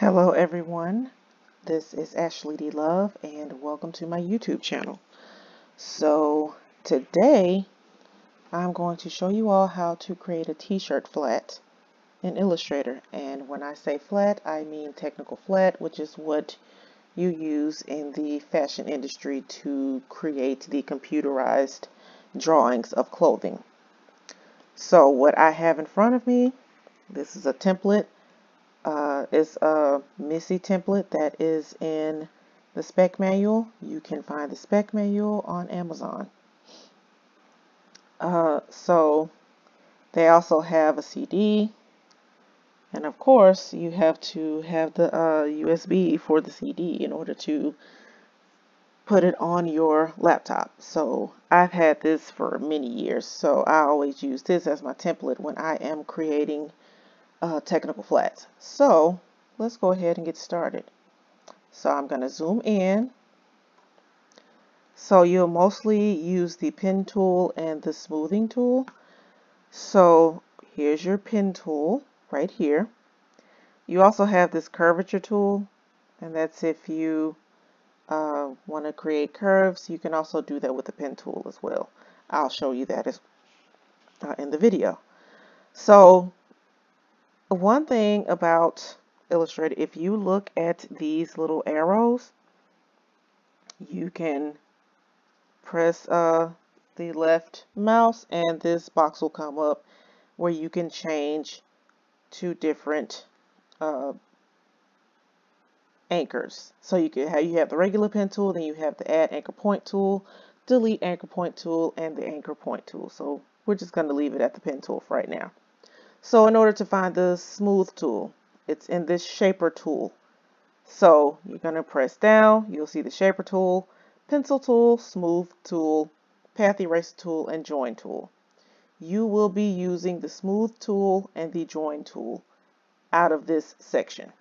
Hello everyone, this is Ashley D. Love and welcome to my YouTube channel. So today I'm going to show you all how to create a t-shirt flat in Illustrator. And when I say flat, I mean technical flat, which is what you use in the fashion industry to create the computerized drawings of clothing. So what I have in front of me, this is a template. It's a Missy template that is in the spec manual. You can find the spec manual on Amazon. So they also have a CD, and of course you have to have the USB for the CD in order to put it on your laptop. So I've had this for many years, so I always use this as my template when I am creating technical flats. So let's go ahead and get started. So I'm going to zoom in. So you'll mostly use the pen tool and the smoothing tool. So here's your pen tool right here. You also have this curvature tool, and that's if you want to create curves. You can also do that with the pen tool as well. I'll show you that in the video. So one thing about Illustrator, if you look at these little arrows, you can press the left mouse and this box will come up where you can change to different anchors. So you have the regular pen tool, then you have the add anchor point tool, delete anchor point tool, and the anchor point tool. So we're just going to leave it at the pen tool for right now. So in order to find the smooth tool, it's in this shaper tool. So you're going to press down, you'll see the shaper tool, pencil tool, smooth tool, path eraser tool, and join tool. You will be using the smooth tool and the join tool out of this section.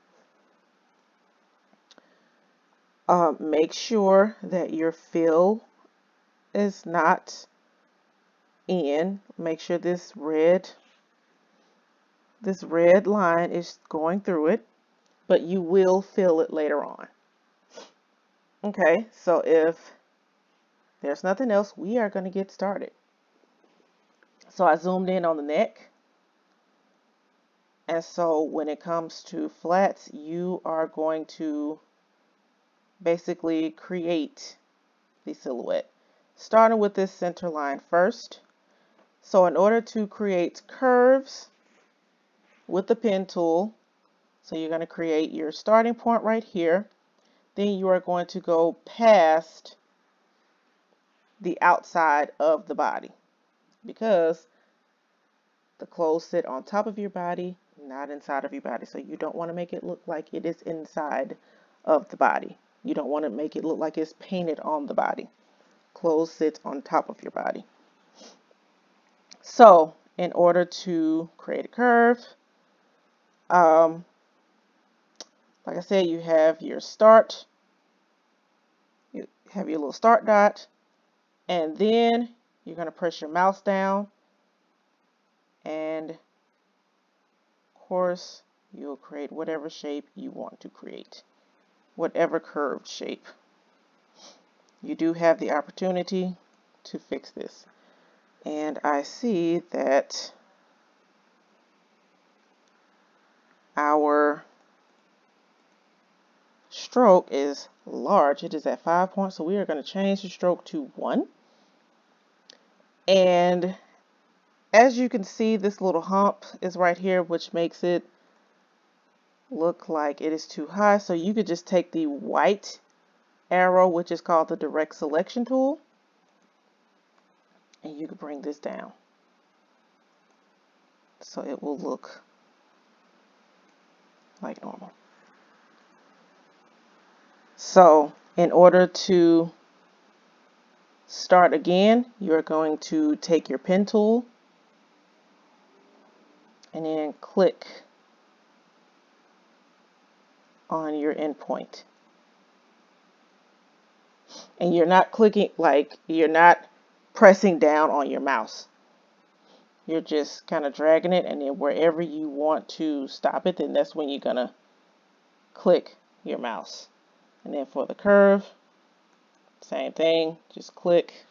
Make sure that your fill is not in. Make sure this red line is going through it, but you will fill it later on. Okay, so if there's nothing else, we are going to get started. So I zoomed in on the neck. And so when it comes to flats, you are going to basically create the silhouette, starting with this center line first. So in order to create curves with the pen tool, so you're going to create your starting point right here. Then you are going to go past the outside of the body, because the clothes sit on top of your body, not inside of your body. So you don't want to make it look like it is inside of the body. You don't want to make it look like it's painted on the body. Clothes sit on top of your body. So in order to create a curve, like I said, you have your start. You have your little start dot, and then you're going to press your mouse down, and of course you'll create whatever shape you want to create, whatever curved shape. You do have the opportunity to fix this, and I see that our stroke is large. It is at 5 points, so we are going to change the stroke to 1. And as you can see, this little hump is right here, which makes it look like it is too high. So you could just take the white arrow, which is called the direct selection tool, and you can bring this down so it will look like normal. So in order to start again, you're going to take your pen tool and then click on your endpoint. And you're not clicking, like you're not pressing down on your mouse. You're just kind of dragging it, and then wherever you want to stop it, then that's when you're gonna click your mouse. And then for the curve, same thing, just click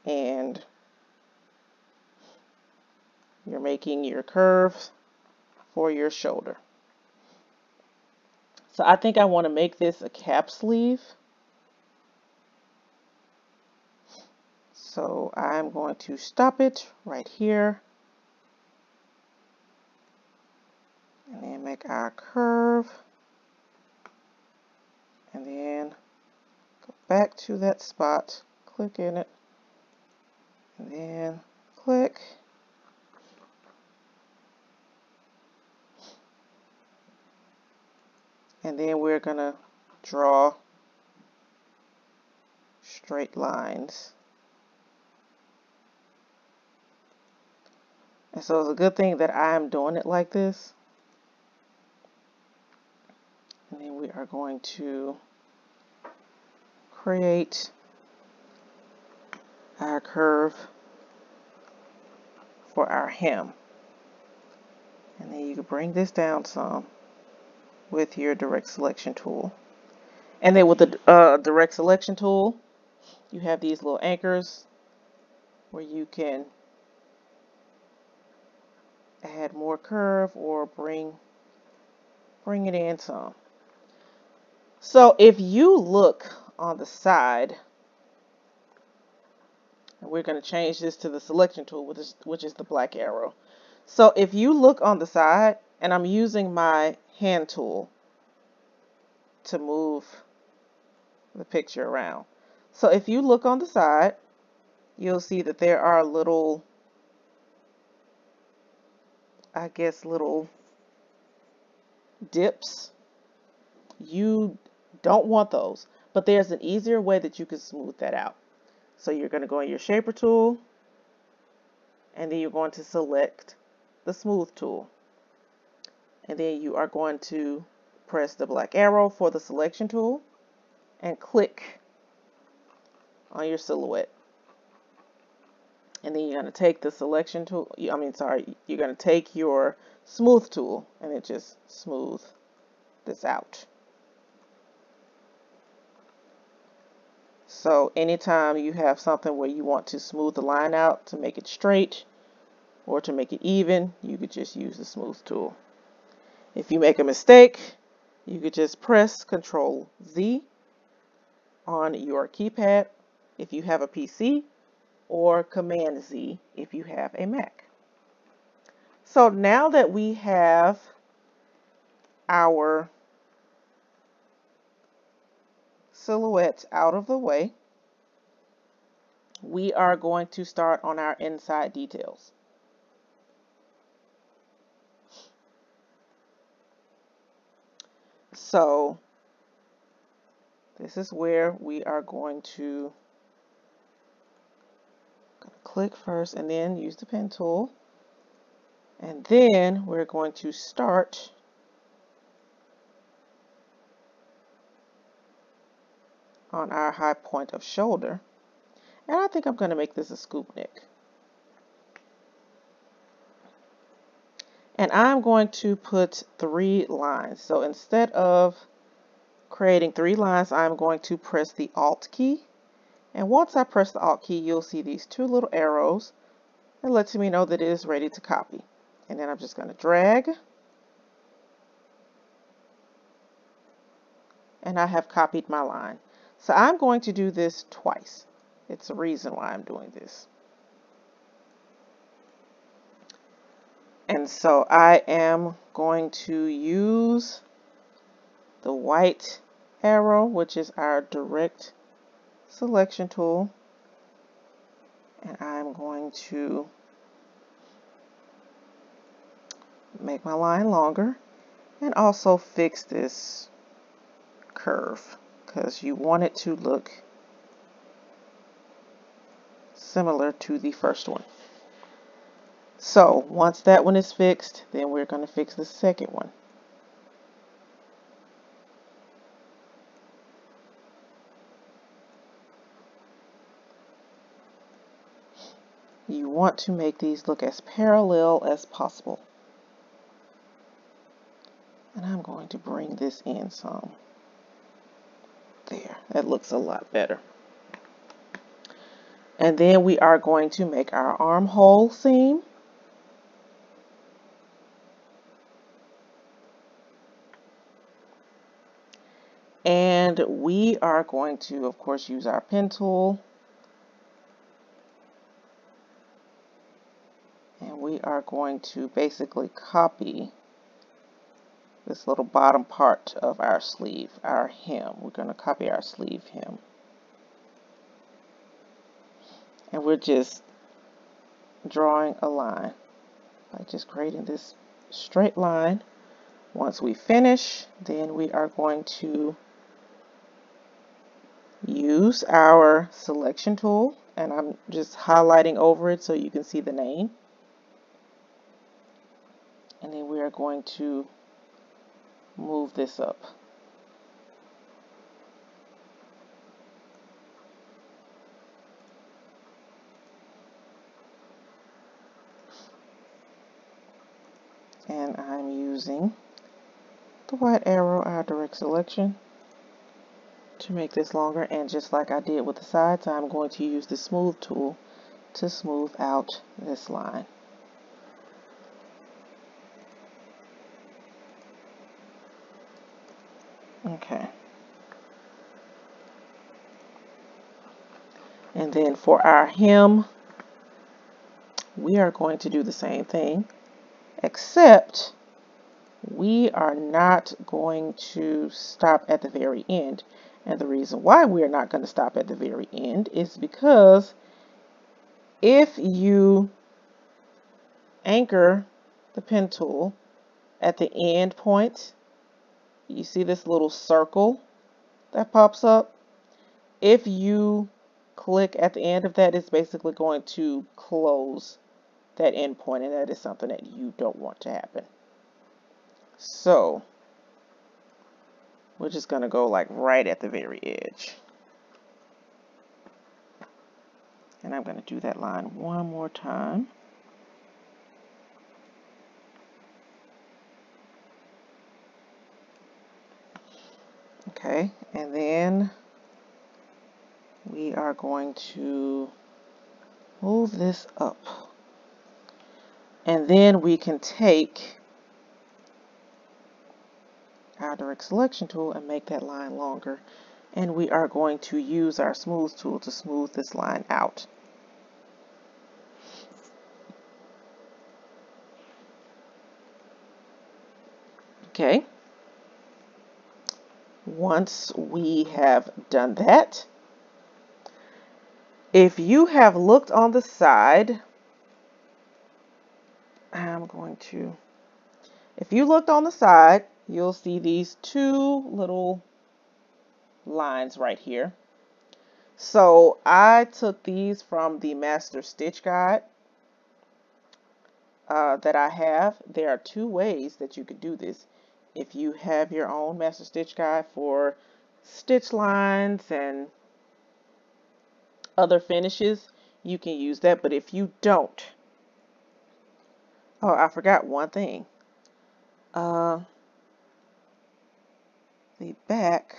and you're making your curves for your shoulder. So I think I want to make this a cap sleeve. So I'm going to stop it right here. And then make our curve. And then go back to that spot, click in it, and then click. And then we're going to draw straight lines. And so it's a good thing that I'm doing it like this. And then we are going to create our curve for our hem. And then you can bring this down some with your direct selection tool. And then with the direct selection tool, you have these little anchors where you can add more curve or bring it in some. So if you look on the side, and we're going to change this to the selection tool, which is the black arrow. So if you look on the side, and I'm using my hand tool to move the picture around. So if you look on the side, you'll see that there are little, I guess, little dips. You don't want those, but there's an easier way that you can smooth that out. So you're going to go in your shaper tool, and then you're going to select the smooth tool. And then you are going to press the black arrow for the selection tool and click on your silhouette. And then you're going to take the selection tool, you're going to take your smooth tool and it just smooth this out. So anytime you have something where you want to smooth the line out to make it straight or to make it even, you could just use the smooth tool. If you make a mistake, you could just press Ctrl Z on your keypad if you have a PC, or Command Z if you have a Mac. So now that we have our silhouettes out of the way, we are going to start on our inside details. So this is where we are going to click first and then use the pen tool. And then we're going to start on our high point of shoulder. And I think I'm going to make this a scoop neck. And I'm going to put 3 lines. So instead of creating 3 lines, I'm going to press the Alt key. And once I press the Alt key, you'll see these 2 little arrows. It lets me know that it is ready to copy. And then I'm just going to drag. And I have copied my line. So I'm going to do this twice. It's a reason why I'm doing this. And so I am going to use the white arrow, which is our direct selection tool. And I'm going to make my line longer and also fix this curve because you want it to look similar to the first one. So once that one is fixed, then we're going to fix the second one. You want to make these look as parallel as possible. And I'm going to bring this in some. There, that looks a lot better. And then we are going to make our armhole seam. And we are going to, of course, use our pen tool. And we are going to basically copy this little bottom part of our sleeve, our hem. We're going to copy our sleeve hem. And we're just drawing a line by just creating this straight line. Once we finish, then we are going to use our selection tool, and I'm just highlighting over it so you can see the name. And then we are going to move this up. And I'm using the white arrow, our direct selection, to make this longer. And just like I did with the sides, I'm going to use the smooth tool to smooth out this line. Okay. And then for our hem, we are going to do the same thing, except we are not going to stop at the very end. And the reason why we are not going to stop at the very end is because if you anchor the pen tool at the end point, you see this little circle that pops up. If you click at the end of that, it's basically going to close that end point, and that is something that you don't want to happen. So we're just going to go like right at the very edge. And I'm going to do that line one more time. Okay, and then we are going to move this up. And then we can take our direct selection tool and make that line longer. And we are going to use our smooth tool to smooth this line out. Okay. Once we have done that, if you have looked on the side, if you looked on the side, you'll see these two little lines right here. So I took these from the Master Stitch Guide that I have. There are two ways that you could do this. If you have your own Master Stitch Guide for stitch lines and other finishes, you can use that. But if you don't, oh, I forgot one thing. The back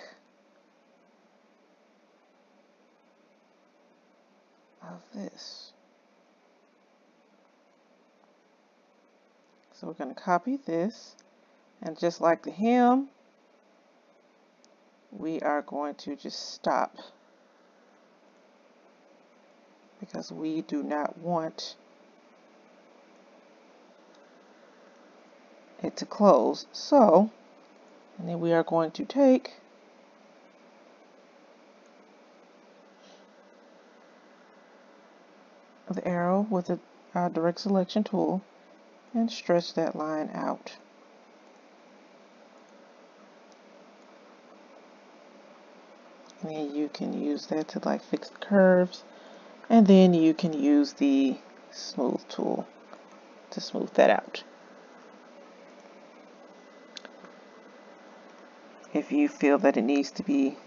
of this. So we're going to copy this, and just like the hem, we are going to just stop because we do not want it to close. So, and then we are going to take the arrow with our direct selection tool and stretch that line out. And then you can use that to like fix the curves, and then you can use the smooth tool to smooth that out. If you feel that it needs to be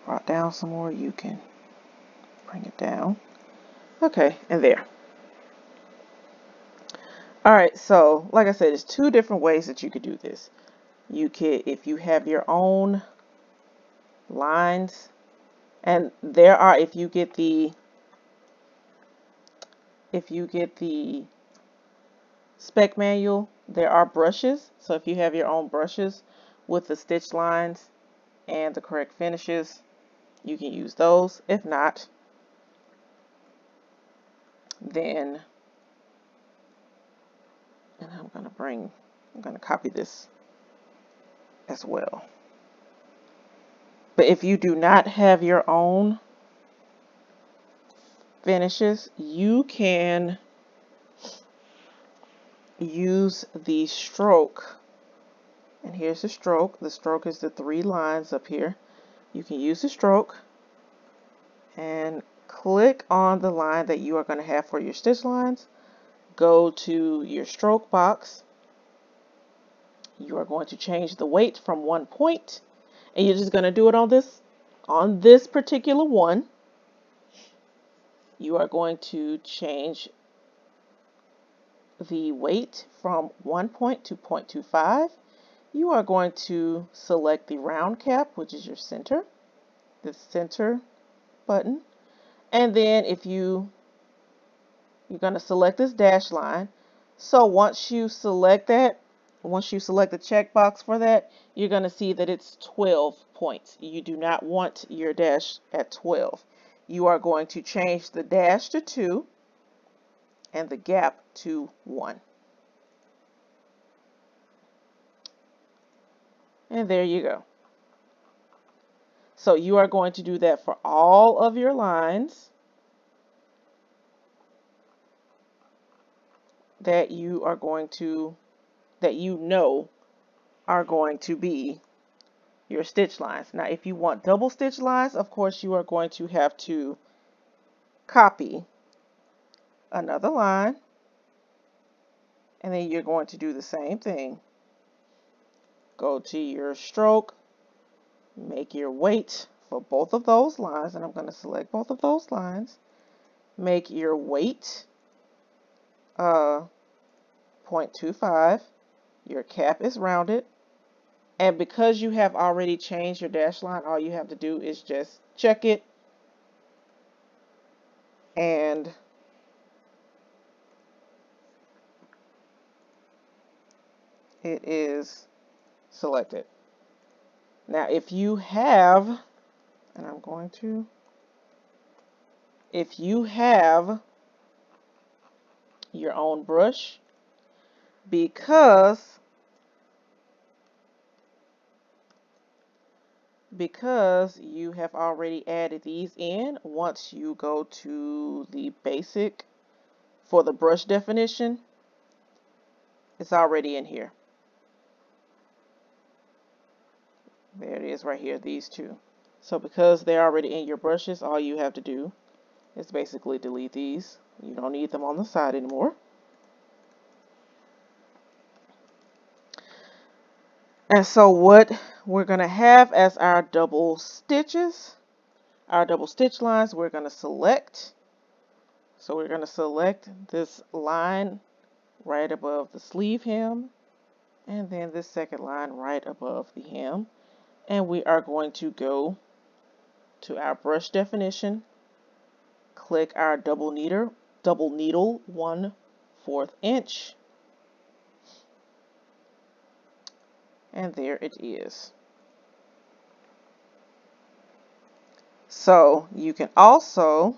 brought down some more, you can bring it down. Okay, and there. Alright, so like I said, there's two different ways that you could do this. You could, if you have your own lines, and there are, if you get the spec manual, there are brushes. So if you have your own brushes with the stitch lines and the correct finishes, you can use those. If not, then, and I'm going to copy this as well. But if you do not have your own finishes, you can use the stroke. And here's the stroke. The stroke is the 3 lines up here. You can use the stroke and click on the line that you are going to have for your stitch lines. Go to your stroke box. You are going to change the weight from 1 point, and you're just going to do it on this particular one. You are going to change the weight from 1 point to 0.25. You are going to select the round cap, which is your center, the center button, and then if you're going to select this dash line. So once you select the checkbox for that, you're going to see that it's 12 points. You do not want your dash at 12. You are going to change the dash to 2 and the gap to 1. And there you go. So you are going to do that for all of your lines that you are going to, that you know are going to be your stitch lines. Now, if you want double stitch lines, of course, you are going to have to copy another line, and then you're going to do the same thing. Go to your stroke, make your weight for both of those lines, and I'm going to select both of those lines. Make your weight 0.25. Your cap is rounded. And because you have already changed your dash line, all you have to do is just check it, and it is selected. Now, if you have, and I'm going to, if you have your own brush, because you have already added these in, once you go to the basic for the brush definition, it's already in here. There it is right here, these two. So because they're already in your brushes, all you have to do is basically delete these. You don't need them on the side anymore. And so what we're going to have as our double stitches, our double stitch lines, we're going to select. So we're going to select this line right above the sleeve hem, and then this second line right above the hem. And we are going to go to our brush definition, click our double needle 1/4 inch, and there it is. So you can also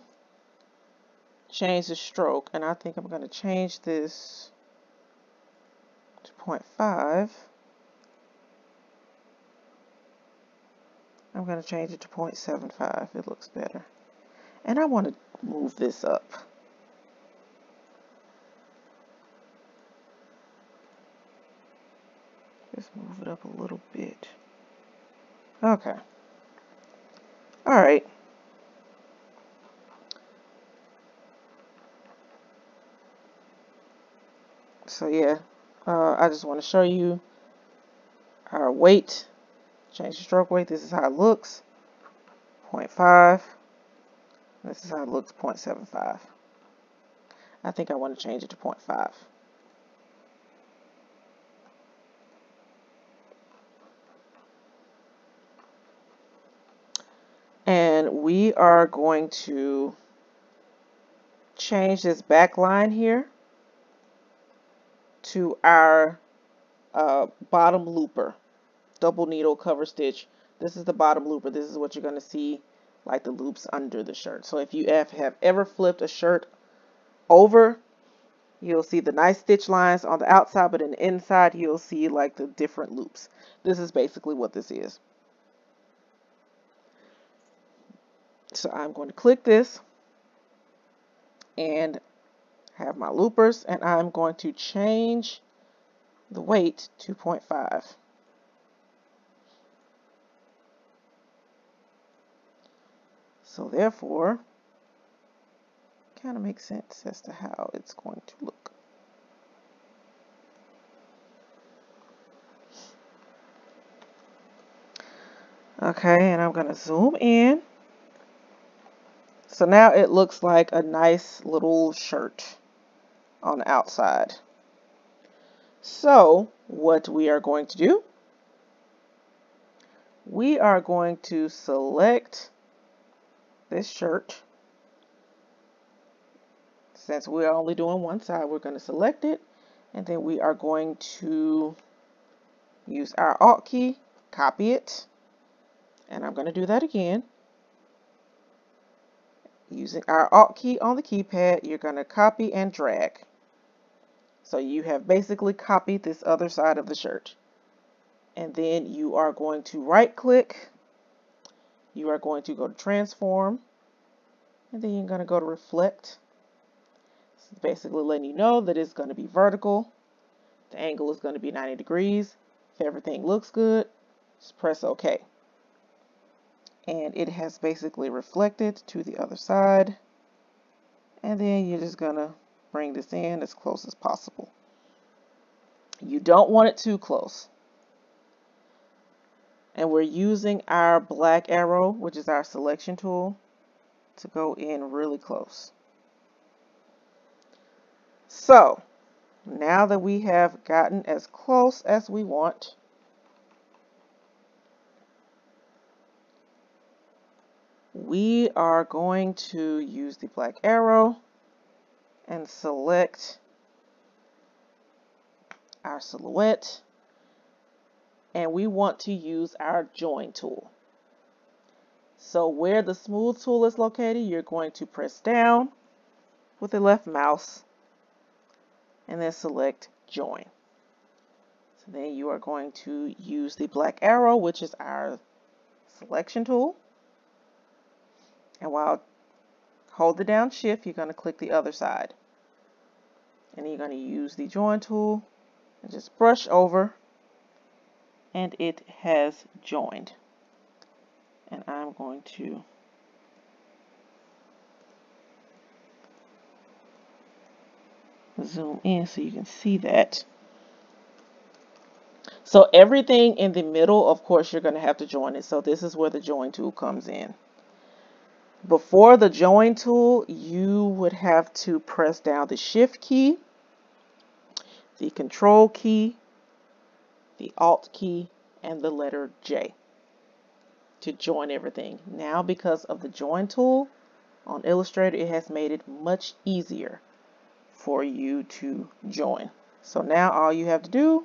change the stroke, and I think I'm going to change this to 0.5. I'm going to change it to 0.75. It looks better. And I want to move this up. Just move it up a little bit. Okay. All right. So yeah, I just want to show you our weight. Change the stroke weight. This is how it looks. 0.5. This is how it looks. 0.75. I think I want to change it to 0.5. we are going to change this back line here to our bottom looper, double needle cover stitch. This is the bottom looper. This is what you're going to see, like the loops under the shirt. So if you have ever flipped a shirt over, you'll see the nice stitch lines on the outside, but in the inside you'll see like the different loops. This is basically what this is. So I'm going to click this and have my loopers, and I'm going to change the weight to 0.5. So therefore, kind of makes sense as to how it's going to look. Okay, and I'm going to zoom in. So now it looks like a nice little shirt on the outside. So what we are going to do, we are going to select this shirt. Since we're only doing one side, we're going to select it, and then we are going to use our Alt key, copy it, and I'm going to do that again. Using our Alt key on the keypad, you're going to copy and drag. So you have basically copied this other side of the shirt. And then you are going to right click, you are going to go to transform, and then you're going to go to reflect. This is basically letting you know that it's going to be vertical. The angle is going to be 90 degrees. If everything looks good, just press OK. And it has basically reflected to the other side. And then you're just going to bring this in as close as possible. You don't want it too close. And we're using our black arrow, which is our selection tool, to go in really close. So now that we have gotten as close as we want, we are going to use the black arrow and select our silhouette. And we want to use our join tool. So where the smooth tool is located, you're going to press down with the left mouse and then select join. So then you are going to use the black arrow, which is our selection tool. And while hold the down shift, you're going to click the other side. And then you're going to use the join tool and just brush over, and it has joined. And I'm going to zoom in so you can see that. So everything in the middle, of course, you're going to have to join it. So this is where the join tool comes in. Before the join tool, you would have to press down the shift key, the control key, the alt key, and the letter J to join everything. Now, because of the join tool on Illustrator, it has made it much easier for you to join. So now all you have to do,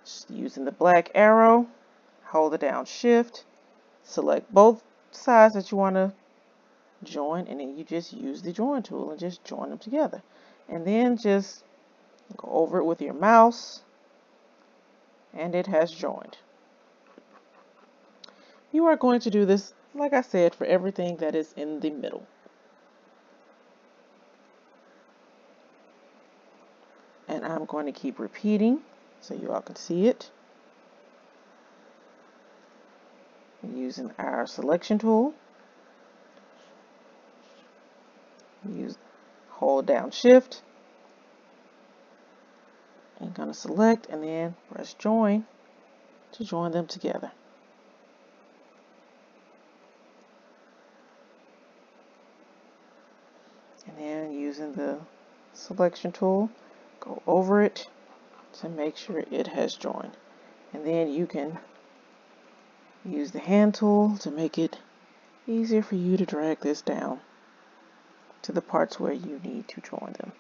just using the black arrow, hold it down shift, select both sides that you want to join, and then you just use the join tool and just join them together. And then just go over it with your mouse, and it has joined. You are going to do this, like I said, for everything that is in the middle. And I'm going to keep repeating so you all can see it. Using our selection tool. Hold down shift. I'm going to select and then press join to join them together. And then using the selection tool, go over it to make sure it has joined. And then you can use the hand tool to make it easier for you to drag this down to the parts where you need to join them.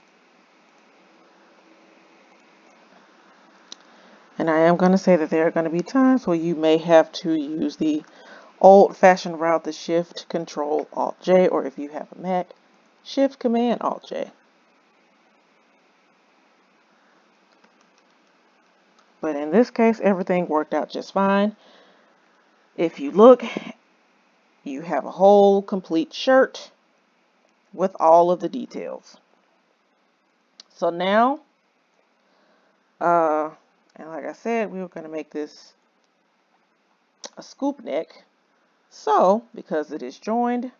And I am going to say that there are going to be times where you may have to use the old-fashioned route, the Shift Control Alt J, or if you have a Mac, Shift Command Alt J. But in this case, everything worked out just fine. If you look, you have a whole complete shirt with all of the details. So now, and like I said, we were going to make this a scoop neck. So, because it is joined,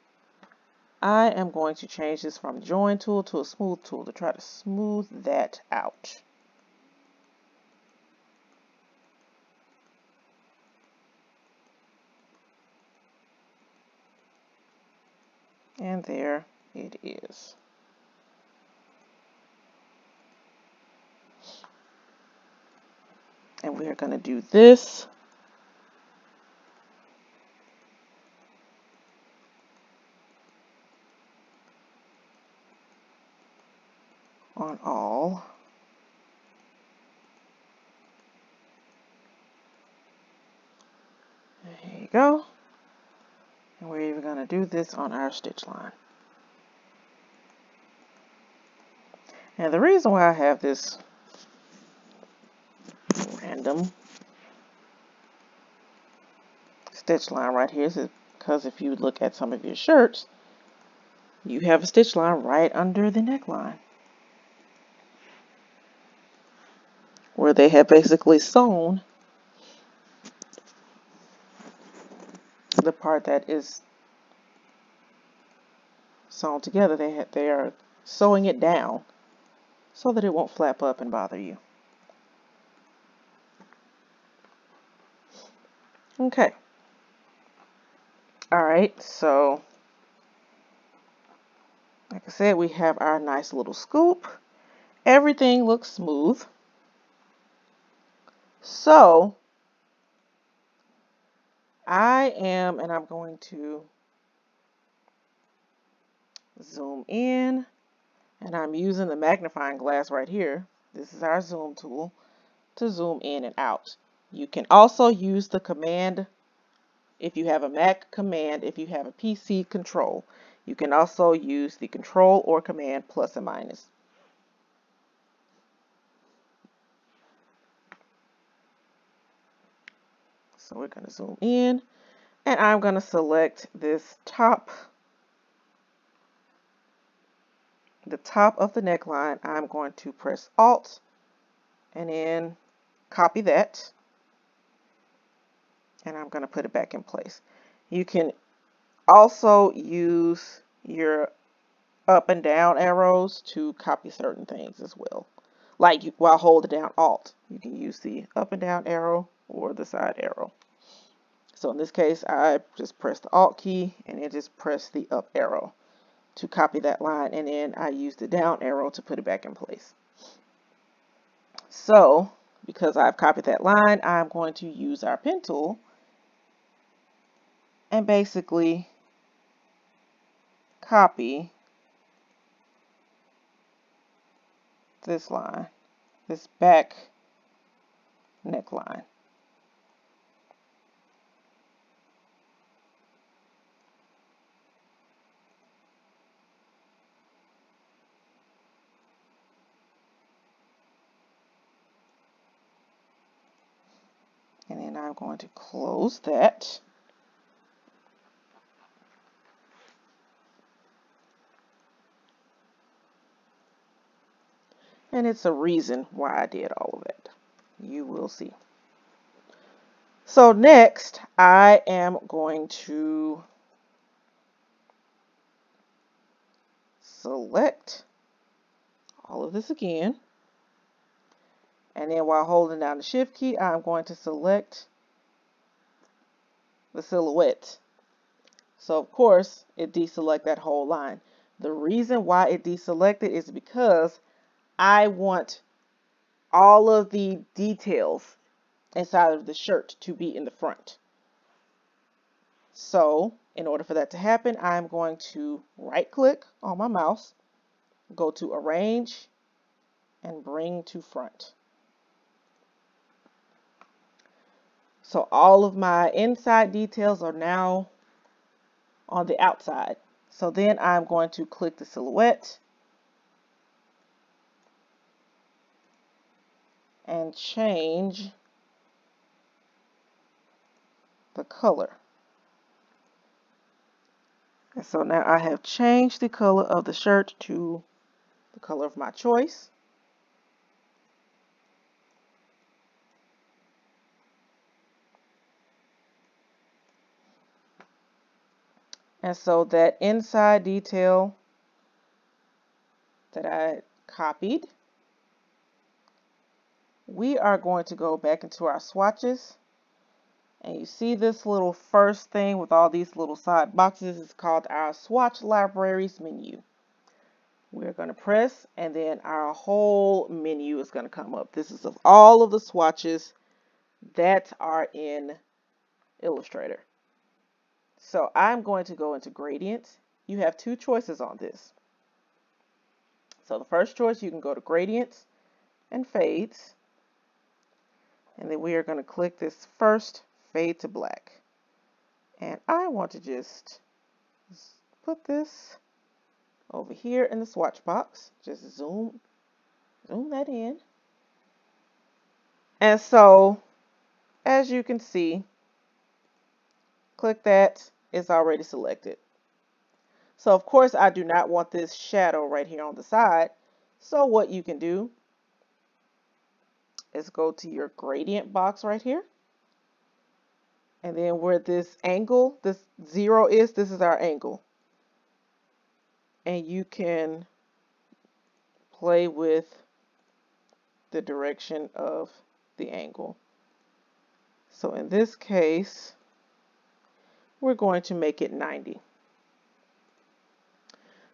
I am going to change this from join tool to a smooth tool to try to smooth that out. And there it is. And we are going to do this on all. There you go. And we're even going to do this on our stitch line. And the reason why I have this random stitch line right here is because if you look at some of your shirts, you have a stitch line right under the neckline, where they have basically sewn the part that is sewn together. They are sewing it down so that it won't flap up and bother you. Okay. Alright, so like I said, we have our nice little scoop. Everything looks smooth. So and I'm going to zoom in, and I'm using the magnifying glass right here. This is our zoom tool to zoom in and out. You can also use the command, if you have a Mac, command, if you have a PC, control. You can also use the control or command plus and minus. So we're going to zoom in, and I'm going to select this top, the top of the neckline. I'm going to press Alt and then copy that, and I'm going to put it back in place. You can also use your up and down arrows to copy certain things as well. Like while holding down Alt, you can use the up and down arrow or the side arrow. So in this case, I just press the Alt key and then just press the up arrow to copy that line, and then I use the down arrow to put it back in place. So because I've copied that line, I'm going to use our pen tool and basically copy this line, this back neckline. And then I'm going to close that. And it's a reason why I did all of that. You will see. So next, I am going to select all of this again. And then while holding down the Shift key, I'm going to select the silhouette. So of course, it deselected that whole line. The reason why it deselected is because I want all of the details inside of the shirt to be in the front. So in order for that to happen, I'm going to right click on my mouse, go to Arrange, and Bring to Front. So all of my inside details are now on the outside. So then I'm going to click the silhouette and change the color. And so now I have changed the color of the shirt to the color of my choice. And so that inside detail that I copied, we are going to go back into our swatches. And you see this little first thing with all these little side boxes is called our Swatch Libraries menu. We're going to press, and then our whole menu is going to come up. This is of all of the swatches that are in Illustrator. So I'm going to go into Gradient. You have two choices on this. So the first choice, you can go to Gradients and Fades. And then we are going to click this first Fade to Black. And I want to just put this over here in the swatch box. Just zoom that in. And so, as you can see, click that, it's already selected. So of course I do not want this shadow right here on the side. So what you can do is go to your gradient box right here. And then where this angle, this 0 is, this is our angle. And you can play with the direction of the angle. So in this case, we're going to make it 90.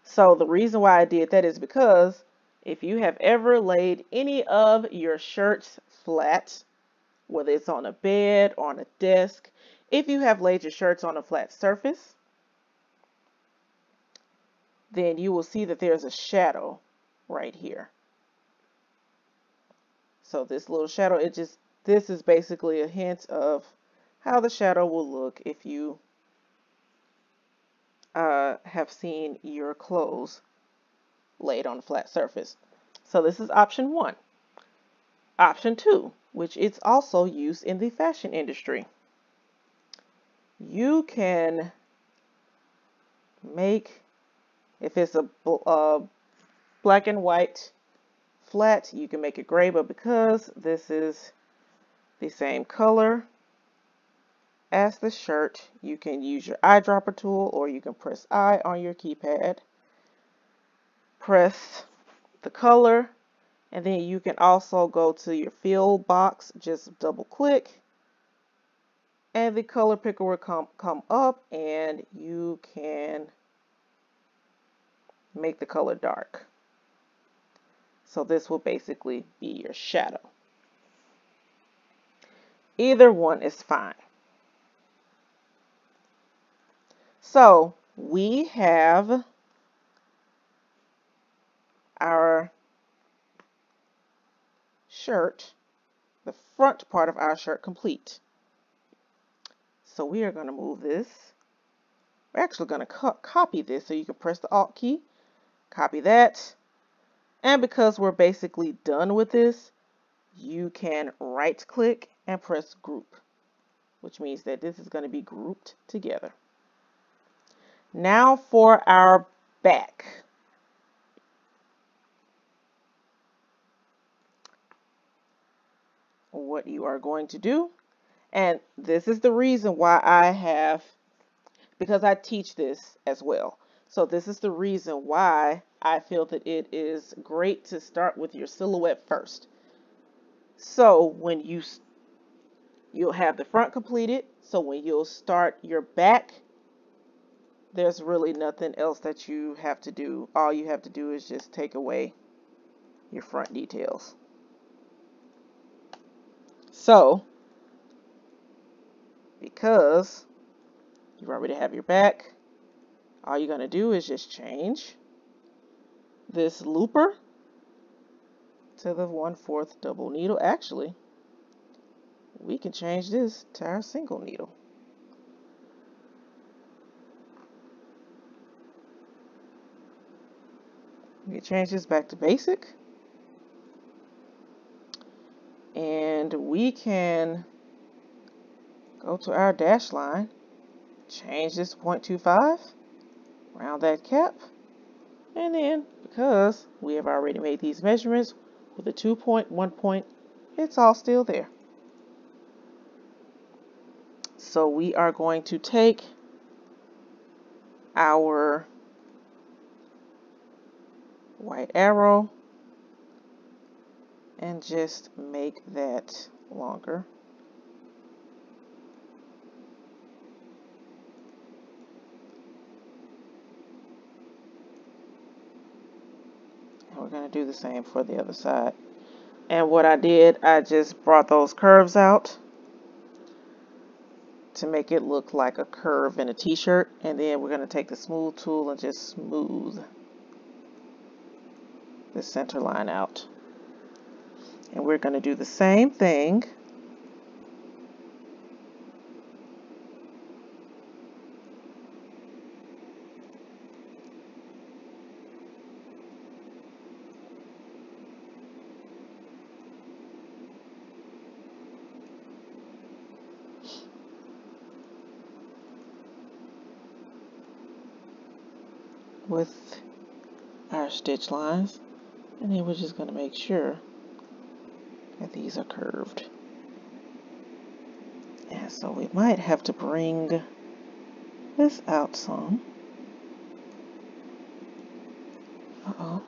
So the reason why I did that is because if you have ever laid any of your shirts flat, whether it's on a bed or on a desk, if you have laid your shirts on a flat surface, then you will see that there's a shadow right here. So this little shadow, this is basically a hint of how the shadow will look if you have seen your clothes laid on a flat surface. So this is option 1. Option 2, which is also used in the fashion industry. You can make, if it's a black and white flat, you can make it gray, but because this is the same color as the shirt, you can use your eyedropper tool, or you can press I on your keypad, press the color, and then you can also go to your fill box, just double click, and the color picker will come up, and you can make the color dark. So this will basically be your shadow. Either one is fine. So we have our shirt, the front part of our shirt complete. So we are going to move this. We're actually going to copy this, so you can press the Alt key, copy that. And because we're basically done with this, you can right click and press group, which means that this is going to be grouped together. Now for our back. What you are going to do, and this is the reason why because I teach this as well. So this is the reason why I feel that it is great to start with your silhouette first. So when you'll have the front completed, so when you'll start your back, there's really nothing else that you have to do. All you have to do is just take away your front details. So, because You already have your back. All you're going to do is just change this looper to the 1/4 double needle. Actually, we can change this to our single needle. We can change this back to basic. And we can go to our dash line, change this to 0.25, round that cap, and then because we have already made these measurements with a 2-1 point, it's all still there. So we are going to take our white arrow and just make that longer. And we're going to do the same for the other side. And what I did, I just brought those curves out to make it look like a curve in a t-shirt. And then we're going to take the smooth tool and just smooth the center line out. And we're going to do the same thing with our stitch lines. And then we're just going to make sure that these are curved. And so we might have to bring this out some. Uh-oh.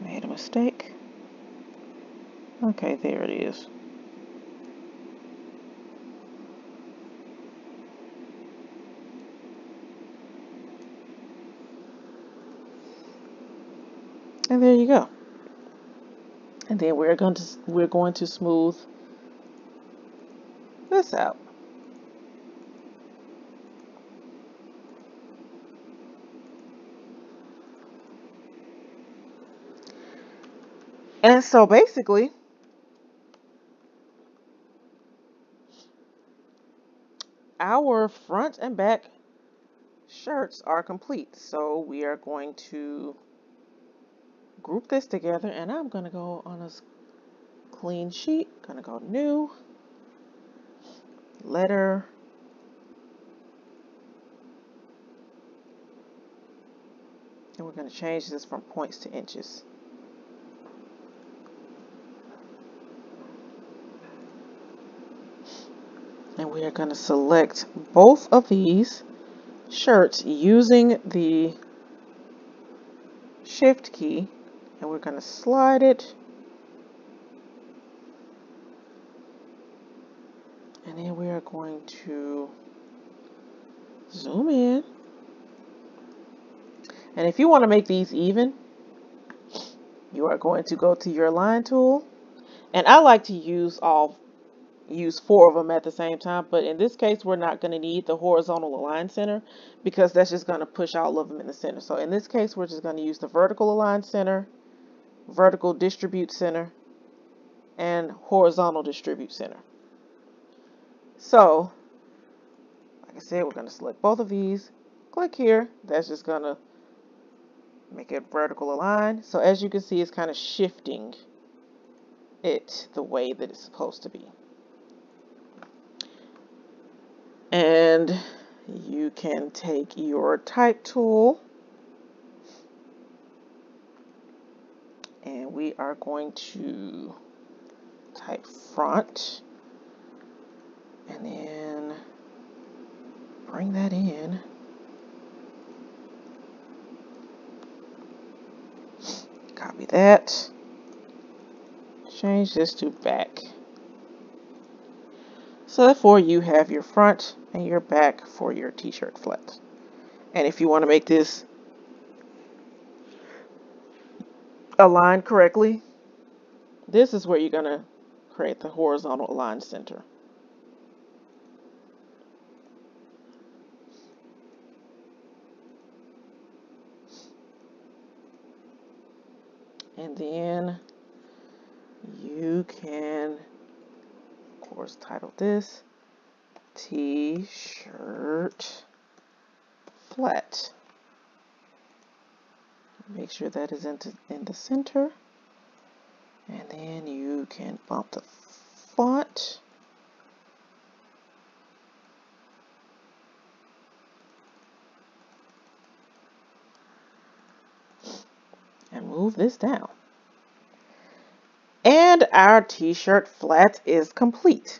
Made a mistake. Okay, there it is. And there you go. And then we're going to smooth this out. And so basically, our front and back shirts are complete. So we are going to group this together, and I'm going to go on a clean sheet. Going to go new, letter, and we're going to change this from points to inches. And we are going to select both of these shirts using the shift key, and we're going to slide it, and then we are going to zoom in. And if you want to make these even, you are going to go to your line tool, and I like to use 4 of them at the same time, but in this case we're not going to need the horizontal align center because that's just going to push all of them in the center. So in this case we're just going to use the vertical align center, vertical distribute center, and horizontal distribute center. So like I said, we're going to select both of these, click here, that's just going to make it vertical align. So as you can see, it's kind of shifting it the way that it's supposed to be. And you can take your type tool, and we are going to type front, and then bring that in. Copy that. Change this to back. So therefore you have your front and your back for your t-shirt flat. And if you want to make this align correctly, this is where you're going to create the horizontal align center. And then you can, of course, title this T-shirt flat. Make sure that is in the center. And then you can bump the font. And move this down. And our T-shirt flat is complete.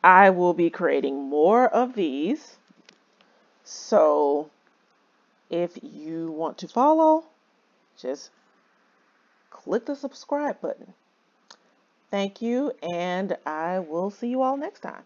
I will be creating more of these. So if you want to follow, just click the subscribe button. Thank you, and I will see you all next time.